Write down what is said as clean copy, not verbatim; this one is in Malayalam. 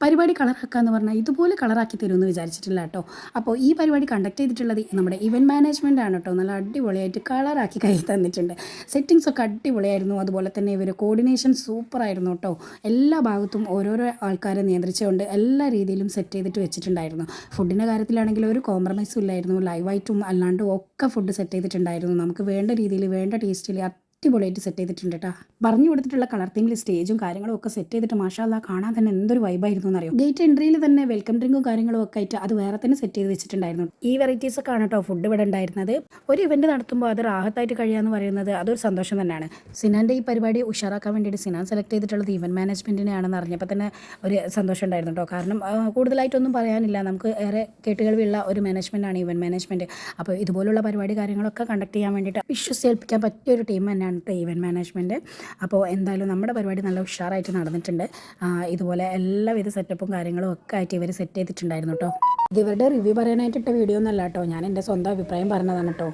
പരിപാടി കളറാക്കുക എന്ന് പറഞ്ഞാൽ ഇതുപോലെ കളറാക്കി തരുമെന്ന് വിചാരിച്ചിട്ടില്ല കേട്ടോ. അപ്പോൾ ഈ പരിപാടി കണ്ടക്ട് ചെയ്തിട്ടുള്ളത് നമ്മുടെ ഇവൻറ്റ് മാനേജ്മെൻ്റ് ആണ് കേട്ടോ. നല്ല അടിപൊളിയായിട്ട് കളറാക്കി കയ്യിൽ തന്നിട്ടുണ്ട്. സെറ്റിങ്സ് ഒക്കെ അടിപൊളിയായിരുന്നു. അതുപോലെ തന്നെ ഇവർ കോർഡിനേഷൻ സൂപ്പറായിരുന്നു കേട്ടോ. എല്ലാ ഭാഗത്തും ഓരോരോ ആൾക്കാരെ നിയന്ത്രിച്ചുകൊണ്ട് എല്ലാ രീതിയിലും സെറ്റ് ചെയ്തിട്ട് വെച്ചിട്ടുണ്ടായിരുന്നു. ഫുഡിൻ്റെ കാര്യത്തിലാണെങ്കിൽ ഒരു കോംപ്രമൈസും ഇല്ലായിരുന്നു. ലൈവായിട്ടും അല്ലാണ്ടും ഒക്കെ ഫുഡ് സെറ്റ് ചെയ്തിട്ടുണ്ടായിരുന്നു. നമുക്ക് വേണ്ട രീതിയിൽ വേണ്ട ടേസ്റ്റിൽ അടിപൊളിയായിട്ട് സെറ്റ് ചെയ്തിട്ടുണ്ട് കേട്ടോ. പറഞ്ഞു കൊടുത്തിട്ടുള്ള കളർ തീമിൽ സ്റ്റേജും കാര്യങ്ങളും ഒക്കെ സെറ്റ് ചെയ്തിട്ട് മാഷാല്ലാ കാണാൻ തന്നെ എന്തൊരു വൈബായിരുന്നു എന്നറിയോ. ഗേറ്റ് എൻട്രിയിൽ തന്നെ വെൽക്കം ഡ്രിങ്കും കാര്യങ്ങളും ഒക്കെ ആയിട്ട് അത് വേറെ തന്നെ സെറ്റ് ചെയ്ത് വെച്ചിട്ടുണ്ടായിരുന്നു. ഈ വെറൈറ്റീസ് ഒക്കെ ആണ് കേട്ടോ ഫുഡ് ഇവിടെ ഉണ്ടായിരുന്നത്. ഒരു ഇവന്റ് നടത്തുമ്പോൾ അത് റാഹത്തായിട്ട് കഴിയാന്ന് പറയുന്നത് അതൊരു സന്തോഷം തന്നെയാണ്. സിനാൻ്റെ ഈ പരിപാടി ഉഷാറാക്കാൻ വേണ്ടിയിട്ട് സിനാൻ സെലക്ട് ചെയ്തിട്ടുള്ളത് ഇവന്റ് മാനേജ്മെൻറ്റിനെയാണെന്ന് അറിഞ്ഞപ്പോൾ തന്നെ ഒരു സന്തോഷം ഉണ്ടായിരുന്നു കേട്ടോ. കാരണം കൂടുതലായിട്ടൊന്നും പറയാനില്ല, നമുക്ക് ഏറെ കേട്ടുകേൾവിയുള്ള ഒരു മാനേജ്മെൻറ്റാണ് ഇവന്റ് മാനേജ്മെൻറ്റ്. അപ്പോൾ ഇതുപോലുള്ള പരിപാടി കാര്യങ്ങളൊക്കെ കണ്ടക്ട് ചെയ്യാൻ വേണ്ടിയിട്ട് വിശ്വസിച്ചേൽപ്പിക്കാൻ പറ്റിയ ഒരു ടീം തന്നെയാണ് ഇവന്റ് മാനേജ്മെൻറ്റ്. അപ്പോൾ എന്തായാലും നമ്മുടെ പരിപാടി നല്ല ഉഷാറായിട്ട് നടന്നിട്ടുണ്ട്. ഇതുപോലെ എല്ലാവിധ സെറ്റപ്പും കാര്യങ്ങളും ഒക്കെ ആയിട്ട് ഇവർ സെറ്റ് ചെയ്തിട്ടുണ്ടായിരുന്നു കേട്ടോ. ഇത് ഇവരുടെ റിവ്യൂ പറയാനായിട്ടിട്ട വീഡിയോ ഒന്നല്ല കേട്ടോ, ഞാൻ എൻ്റെ സ്വന്തം അഭിപ്രായം പറഞ്ഞതാണ് കേട്ടോ.